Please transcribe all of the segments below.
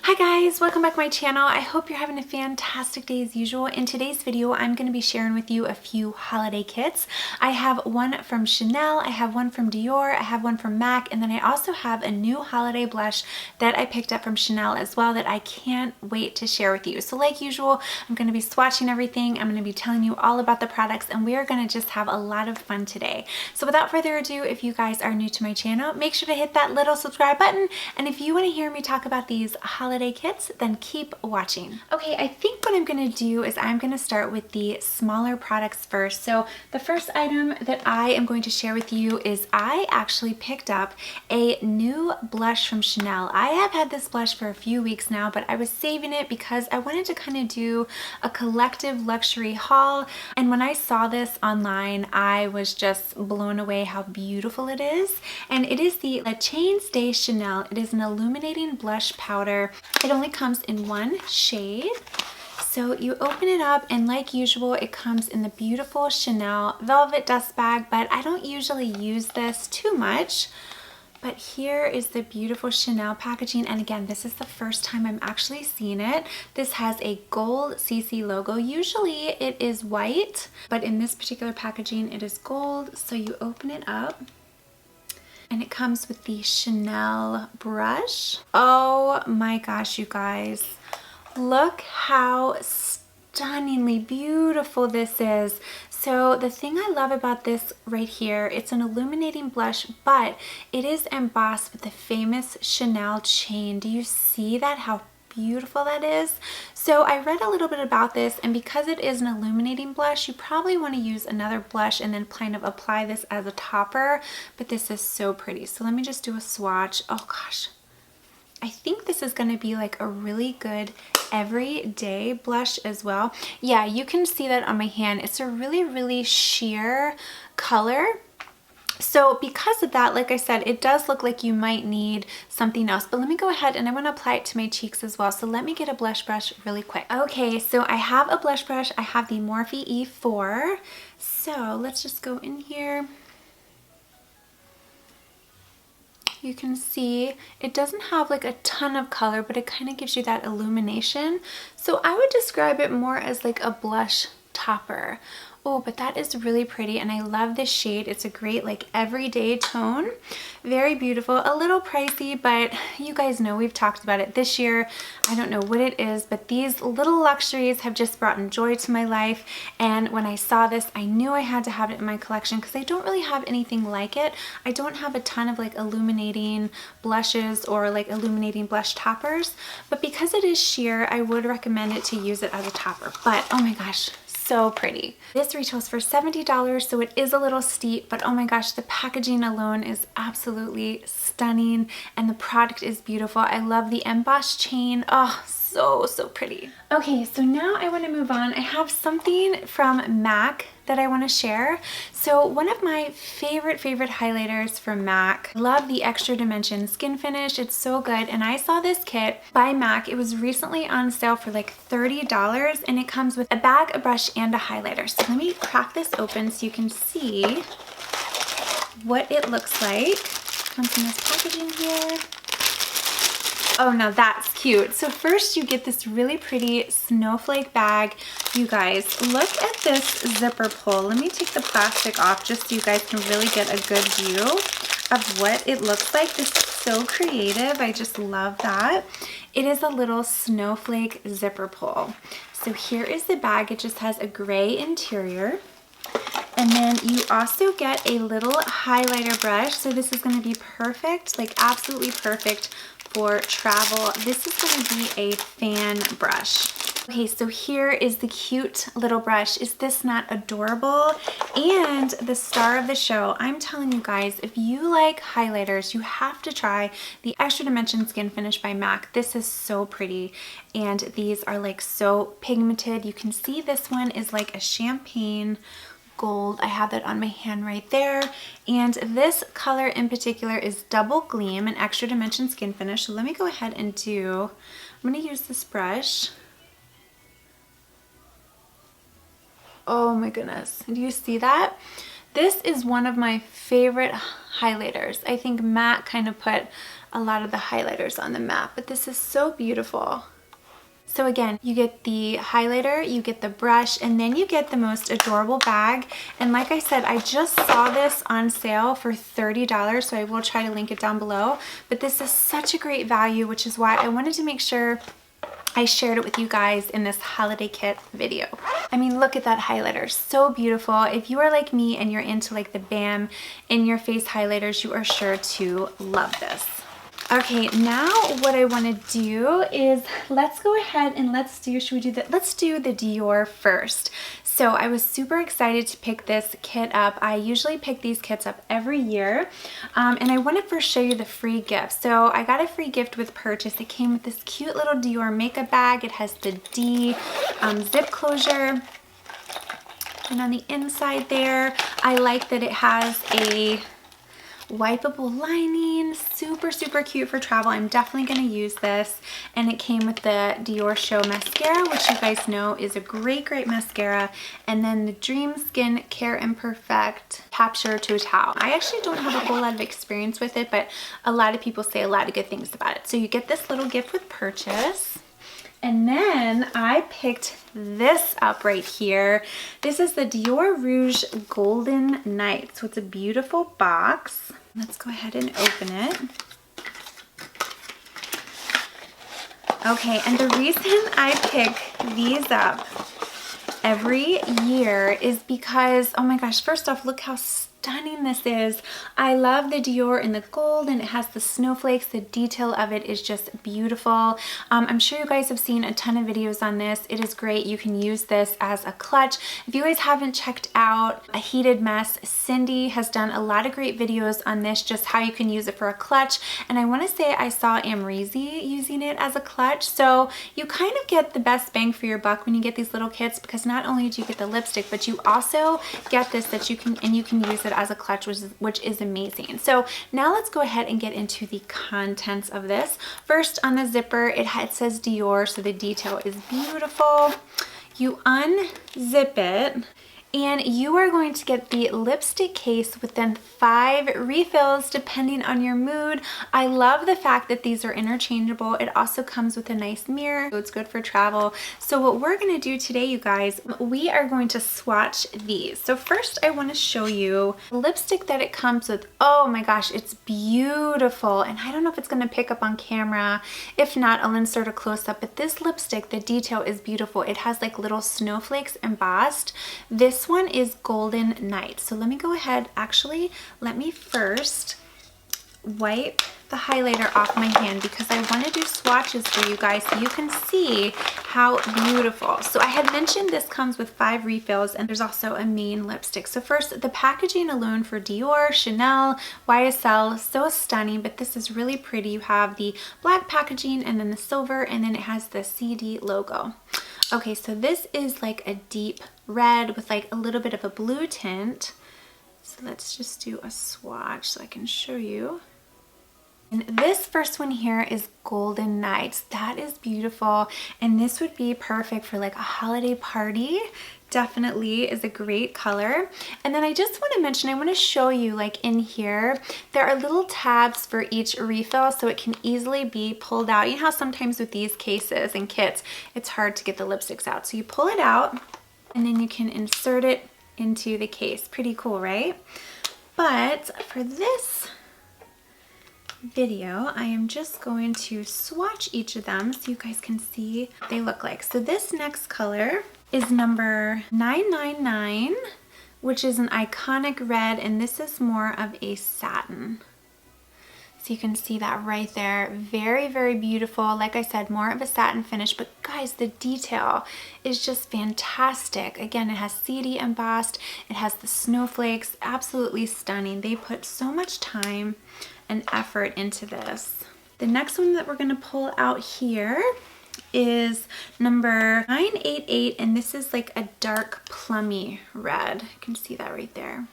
Hi guys, welcome back to my channel. I hope you're having a fantastic day as usual. In today's video, I'm going to be sharing with you a few holiday kits. I have one from Chanel, I have one from Dior, I have one from MAC, and then I also have a new holiday blush that I picked up from Chanel as well that I can't wait to share with you. So like usual, I'm going to be swatching everything. I'm going to be telling you all about the products, and we are going to just have a lot of fun today. So without further ado, if you guys are new to my channel, make sure to hit that little subscribe button. And if you want to hear me talk about these holiday kits, then keep watching. Okay, I think what I'm going to do is I'm going to start with the smaller products first. So the first item that I am going to share with you is I actually picked up a new blush from Chanel. I have had this blush for a few weeks now, but I was saving it because I wanted to kind of do a collective luxury haul. And when I saw this online, I was just blown away how beautiful it is. And it is the La Chains de Chanel. It is an illuminating blush powder. It only comes in one shade. So you open it up, and like usual, it comes in the beautiful Chanel velvet dust bag, but I don't usually use this too much. But here is the beautiful Chanel packaging, and again, this is the first time I'm actually seeing it. This has a gold CC logo. Usually it is white, but in this particular packaging it is gold. So you open it up, and it comes with the Chanel brush. Oh my gosh, you guys. Look how stunningly beautiful this is. So the thing I love about this right here, it's an illuminating blush, but it is embossed with the famous Chanel chain. Do you see that? How beautiful that is. So I read a little bit about this, and because it is an illuminating blush, you probably want to use another blush and then kind of apply this as a topper, but this is so pretty. So let me just do a swatch. Oh gosh, I think this is going to be like a really good everyday blush as well. Yeah, you can see that on my hand. It's a really sheer color. So because of that, like I said, it does look like you might need something else, but let me go ahead and I want to apply it to my cheeks as well. So let me get a blush brush really quick. Okay, so I have a blush brush. I have the Morphe E4. So let's just go in here. You can see it doesn't have like a ton of color, but it kind of gives you that illumination. So I would describe it more as like a blush topper. Oh, but that is really pretty, and I love this shade. It's a great like everyday tone. Very beautiful. A little pricey, but you guys know we've talked about it this year. I don't know what it is, but these little luxuries have just brought joy to my life. And when I saw this, I knew I had to have it in my collection because I don't really have anything like it. I don't have a ton of like illuminating blushes or like illuminating blush toppers, but because it is sheer, I would recommend it to use it as a topper. But oh my gosh, so pretty. This retails for $70, so it is a little steep, but oh my gosh, the packaging alone is absolutely stunning, and the product is beautiful. I love the embossed chain. Oh, so pretty. Okay, so now I want to move on. I have something from MAC that I want to share. So one of my favorite highlighters from MAC. Love the Extra Dimension Skin Finish. It's so good. And I saw this kit by MAC. It was recently on sale for like $30, and it comes with a bag, a brush, and a highlighter. So let me crack this open so you can see what it looks like. It comes in this packaging here. Oh, now that's cute. So first you get this really pretty snowflake bag. You guys, look at this zipper pull. Let me take the plastic off just so you guys can really get a good view of what it looks like. This is so creative. I just love that. It is a little snowflake zipper pull. So here is the bag. It just has a gray interior. And then you also get a little highlighter brush. So this is going to be perfect, like absolutely perfect for travel. This is going to be a fan brush. Okay, so here is the cute little brush. Is this not adorable? And the star of the show, I'm telling you guys, if you like highlighters, you have to try the Extra Dimension Skin Finish by MAC. This is so pretty, and these are like so pigmented. You can see this one is like a champagne gold. I have that on my hand right there. And this color in particular is Double Gleam, an Extra Dimension Skin Finish. So let me go ahead and I'm going to use this brush. Oh my goodness. Do you see that? This is one of my favorite highlighters. I think MAC kind of put a lot of the highlighters on the map, but this is so beautiful. So again, you get the highlighter, you get the brush, and then you get the most adorable bag. And like I said, I just saw this on sale for $30, so I will try to link it down below. But this is such a great value, which is why I wanted to make sure I shared it with you guys in this holiday kit video. I mean, look at that highlighter, so beautiful. If you are like me and you're into like the BAM in your face highlighters, you are sure to love this. Okay, now what I want to do is let's go ahead and let's do the Dior first. So I was super excited to pick this kit up. I usually pick these kits up every year, and I want to first show you the free gift. So I got a free gift with purchase. It came with this cute little Dior makeup bag. It has the D zip closure. And on the inside there, I like that it has a wipeable lining. Super, super cute for travel. I'm definitely going to use this. And it came with the Dior Show mascara, which you guys know is a great, great mascara. And then the Dream Skin Care Imperfect Capture to Towel. I actually don't have a whole lot of experience with it, but a lot of people say a lot of good things about it. So you get this little gift with purchase. And then I picked this up right here. This is the Dior Rouge Golden Night. So it's a beautiful box. Let's go ahead and open it. Okay, and the reason I pick these up every year is because, oh my gosh, first off, look how stunning this is. I love the Dior in the gold, and it has the snowflakes. The detail of it is just beautiful. I'm sure you guys have seen a ton of videos on this. It is great. You can use this as a clutch. If you guys haven't checked out A Heated Mess, Cindy has done a lot of great videos on this, just how you can use it for a clutch. And I want to say I saw Rosy using it as a clutch. So you kind of get the best bang for your buck when you get these little kits, because not only do you get the lipstick, but you also get this that you can use it as a clutch, which is amazing. So now let's go ahead and get into the contents of this. First, on the zipper, it says Dior, so the detail is beautiful. You unzip it, and you are going to get the lipstick case with then 5 refills depending on your mood. I love the fact that these are interchangeable. It also comes with a nice mirror, so it's good for travel. So what we're going to do today, you guys, we are going to swatch these. So first I want to show you the lipstick that it comes with. Oh my gosh, it's beautiful. And I don't know if it's going to pick up on camera. If not, I'll insert a close-up. But this lipstick, the detail is beautiful. It has like little snowflakes embossed. This one is Golden Night. So let me go ahead, actually, let me first wipe the highlighter off my hand, because I want to do swatches for you guys so you can see how beautiful. So I had mentioned this comes with 5 refills, and there's also a main lipstick. So first, the packaging alone for Dior, Chanel, YSL, so stunning, but this is really pretty. You have the black packaging and then the silver, and then it has the CD logo. Okay, so this is like a deep red with like a little bit of a blue tint. So let's just do a swatch so I can show you. And this first one here is Golden Nights. That is beautiful. And this would be perfect for like a holiday party. Definitely is a great color. And then I just want to mention, I want to show you like in here, there are little tabs for each refill so it can easily be pulled out. You know how sometimes with these cases and kits, it's hard to get the lipsticks out. So you pull it out and then you can insert it into the case. Pretty cool, right? But for this video, I am just going to swatch each of them so you guys can see what they look like. So this next color is number 999, which is an iconic red, and this is more of a satin. So you can see that right there. Very, very beautiful. Like I said, more of a satin finish, but guys, the detail is just fantastic. Again, it has CD embossed. It has the snowflakes. Absolutely stunning. They put so much time and effort into this. The next one that we're going to pull out here is number 988, and this is like a dark plummy red. You can see that right there.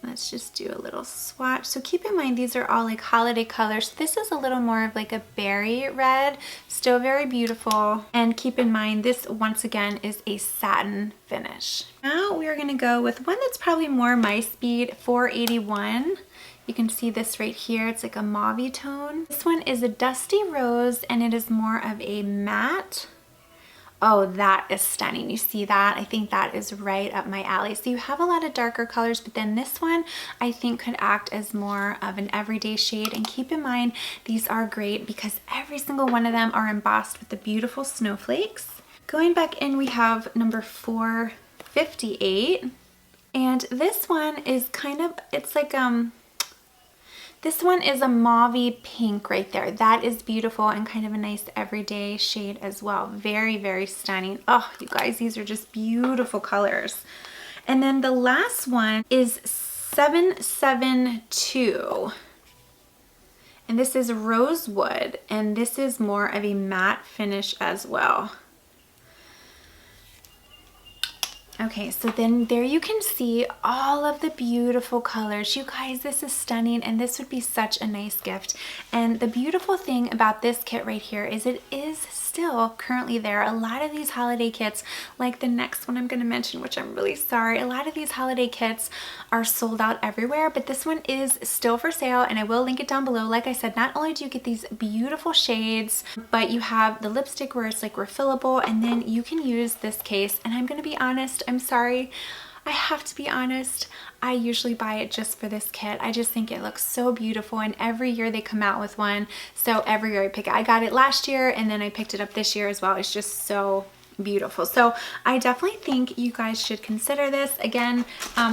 Let's just do a little swatch. So keep in mind, these are all like holiday colors. This is a little more of like a berry red, still very beautiful. And keep in mind, this once again is a satin finish. Now we are gonna go with one that's probably more my speed, 481. You can see this right here. It's like a mauve tone. This one is a dusty rose and it is more of a matte. Oh, that is stunning. You see that? I think that is right up my alley. So you have a lot of darker colors, but then this one I think could act as more of an everyday shade. And keep in mind, these are great because every single one of them are embossed with the beautiful snowflakes. Going back in, we have number 458. And this one is kind of, it's like, this one is a mauve pink right there. That is beautiful and kind of a nice everyday shade as well. Very, very stunning. Oh, you guys, these are just beautiful colors. And then the last one is 772. And this is Rosewood. And this is more of a matte finish as well. Okay, so then there you can see all of the beautiful colors. You guys, this is stunning and this would be such a nice gift. And the beautiful thing about this kit right here is it is still currently there. A lot of these holiday kits, like the next one I'm going to mention, which I'm really sorry, a lot of these holiday kits are sold out everywhere, but this one is still for sale and I will link it down below. Like I said, not only do you get these beautiful shades, but you have the lipstick where it's like refillable, and then you can use this case. And I'm going to be honest, I'm sorry, I have to be honest, I usually buy it just for this kit. I just think it looks so beautiful and every year they come out with one. So every year I pick it. I got it last year and then I picked it up this year as well. It's just so beautiful. So I definitely think you guys should consider this. Again,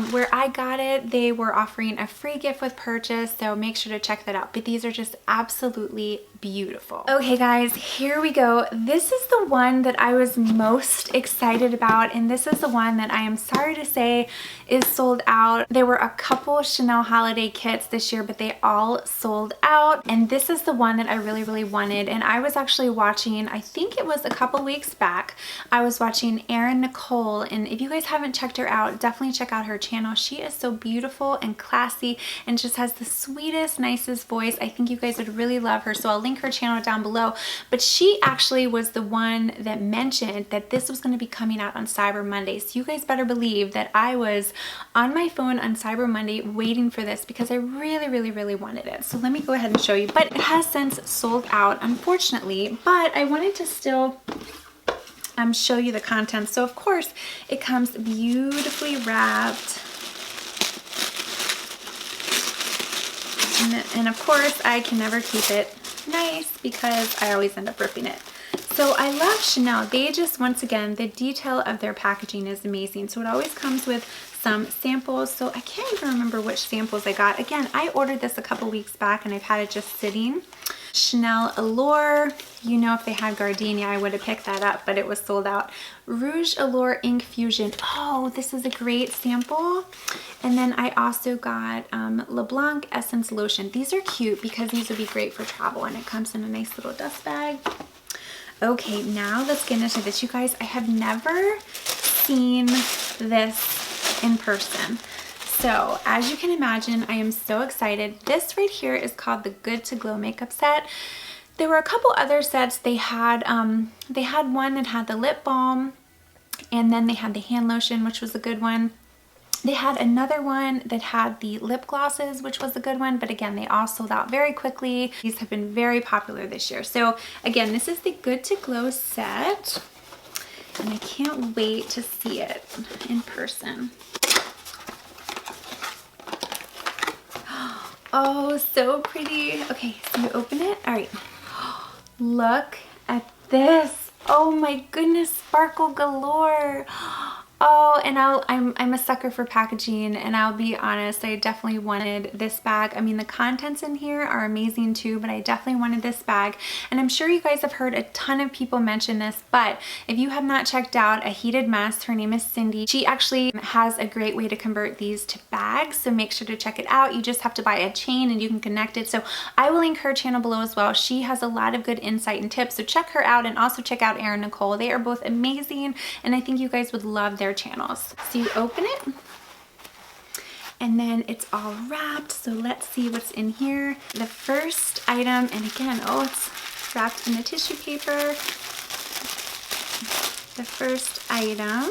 where I got it, they were offering a free gift with purchase. So make sure to check that out. But these are just absolutely beautiful. Okay guys, here we go. This is the one that I was most excited about, and this is the one that I am sorry to say is sold out. There were a couple Chanel holiday kits this year, but they all sold out, and this is the one that I really wanted. And I was actually watching, I think it was a couple weeks back, I was watching Erin, and if you guys haven't checked her out, definitely check out her channel. She is so beautiful and classy and just has the sweetest, nicest voice. I think you guys would really love her, so I'll link her channel down below. But she actually was the one that mentioned that this was going to be coming out on Cyber Monday. So you guys better believe that I was on my phone on Cyber Monday waiting for this because I really wanted it. So let me go ahead and show you. But it has since sold out, unfortunately, but I wanted to still show you the contents. So of course it comes beautifully wrapped. And of course I can never keep it nice because I always end up ripping it. So I love Chanel. They just, once again, the detail of their packaging is amazing. So it always comes with some samples. So I can't even remember which samples I got. Again, I ordered this a couple weeks back and I've had it just sitting. Chanel Allure, you know, if they had Gardenia, I would have picked that up, but it was sold out. Rouge Allure Ink Fusion. Oh, this is a great sample. And then I also got LeBlanc Essence Lotion. These are cute because these would be great for travel, and it comes in a nice little dust bag. Okay, now let's get into this. You guys, I have never seen this in person. So as you can imagine, I am so excited. This right here is called the Good to Glow makeup set. There were a couple other sets. They had one that had the lip balm, and then they had the hand lotion, which was a good one. They had another one that had the lip glosses, which was a good one, but again, they all sold out very quickly. These have been very popular this year. So again, this is the Good to Glow set, and I can't wait to see it in person. Oh, so pretty. Okay, so you open it. All right. Look at this. Oh my goodness, sparkle galore. Oh, and I'm a sucker for packaging, and I'll be honest, I definitely wanted this bag. I mean, the contents in here are amazing too, but I definitely wanted this bag. And I'm sure you guys have heard a ton of people mention this, but if you have not checked out A Heated Mess, her name is Cindy. She actually has a great way to convert these to bags, so make sure to check it out. You just have to buy a chain and you can connect it. So I will link her channel below as well. She has a lot of good insight and tips, so check her out, and also check out Erin Nicole. They are both amazing, and I think you guys would love their channels. So you open it and then it's all wrapped. So let's see what's in here. The first item, and again, oh, it's wrapped in a tissue paper. The first item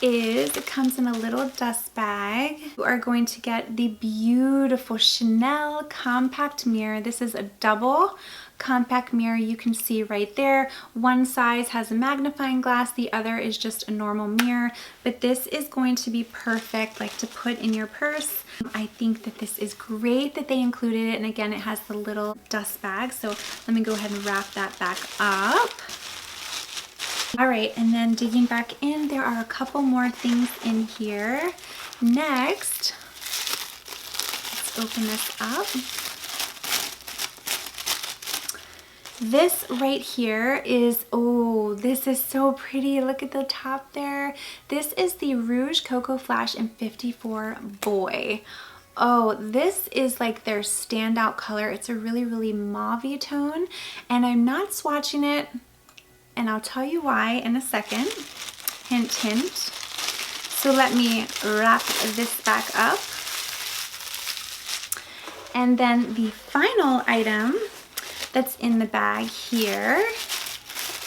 is, it comes in a little dust bag. You are going to get the beautiful Chanel compact mirror. This is a double compact mirror. You can see right there, one size has a magnifying glass, the other is just a normal mirror, but this is going to be perfect like to put in your purse. I think that this is great that they included it, and again, it has the little dust bag, so let me go ahead and wrap that back up. All right, and then digging back in, there are a couple more things in here. Next, let's open this up. This right here is, oh, this is so pretty. Look at the top there. This is the Rouge Coco Flash in 54 Boy. Oh, this is like their standout color. It's a really, really mauve-y tone, and I'm not swatching it, and I'll tell you why in a second. Hint, hint. So let me wrap this back up. And then the final item that's in the bag here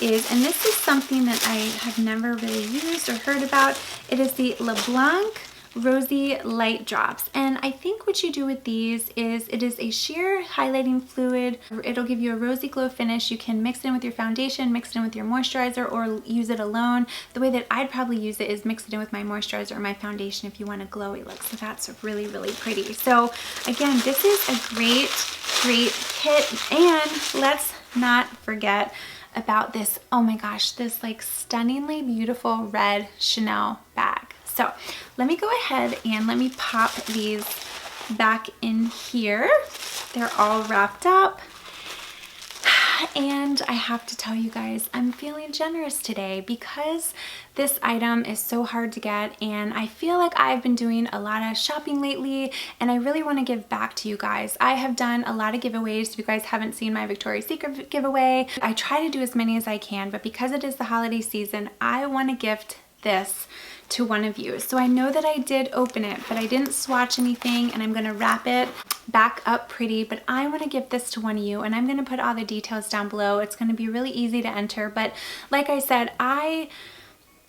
is, and this is something that I have never really used or heard about, it is the LeBlanc Rosy Light Drops. And I think what you do with these is, it is a sheer highlighting fluid. It'll give you a rosy glow finish. You can mix it in with your foundation, mix it in with your moisturizer, or use it alone. The way that I'd probably use it is mix it in with my moisturizer or my foundation if you want a glowy look. So that's really, really pretty. So again, this is a great kit. And let's not forget about this, oh my gosh, this like stunningly beautiful red Chanel bag. So let me go ahead and let me pop these back in here. They're all wrapped up. And I have to tell you guys, I'm feeling generous today because this item is so hard to get, and I feel like I've been doing a lot of shopping lately, and I really want to give back to you guys. I have done a lot of giveaways. If you guys haven't seen my Victoria's Secret giveaway, I try to do as many as I can, but because it is the holiday season, I want to gift this to one of you. So I know that I did open it, but I didn't swatch anything, and I'm going to wrap it back up pretty, but I want to give this to one of you, and I'm going to put all the details down below. It's going to be really easy to enter, but like I said, I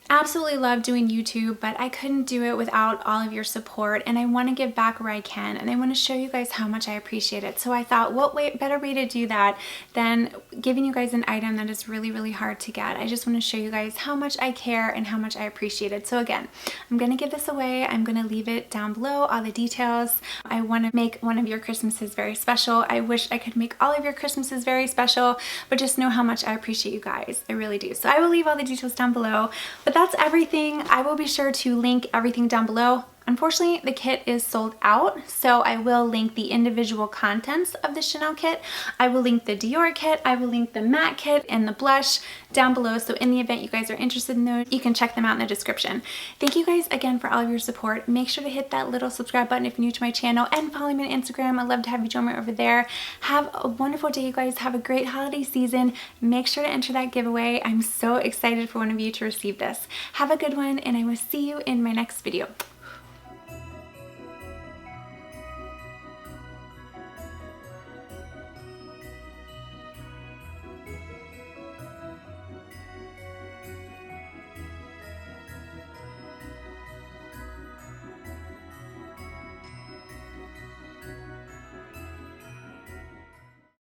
absolutely love doing YouTube, but I couldn't do it without all of your support, and I want to give back where I can, and I want to show you guys how much I appreciate it. So I thought, what better way to do that than giving you guys an item that is really, really hard to get. I just want to show you guys how much I care and how much I appreciate it. So again, I'm going to give this away. I'm going to leave it down below, all the details. I want to make one of your Christmases very special. I wish I could make all of your Christmases very special, but just know how much I appreciate you guys. I really do. So I will leave all the details down below, but that's everything. I will be sure to link everything down below. Unfortunately, the kit is sold out, so I will link the individual contents of the Chanel kit. I will link the Dior kit, I will link the matte kit and the blush down below, so in the event you guys are interested in those, you can check them out in the description. Thank you guys again for all of your support. Make sure to hit that little subscribe button if you're new to my channel, and follow me on Instagram. I'd love to have you join me over there. Have a wonderful day, you guys. Have a great holiday season. Make sure to enter that giveaway. I'm so excited for one of you to receive this. Have a good one, and I will see you in my next video.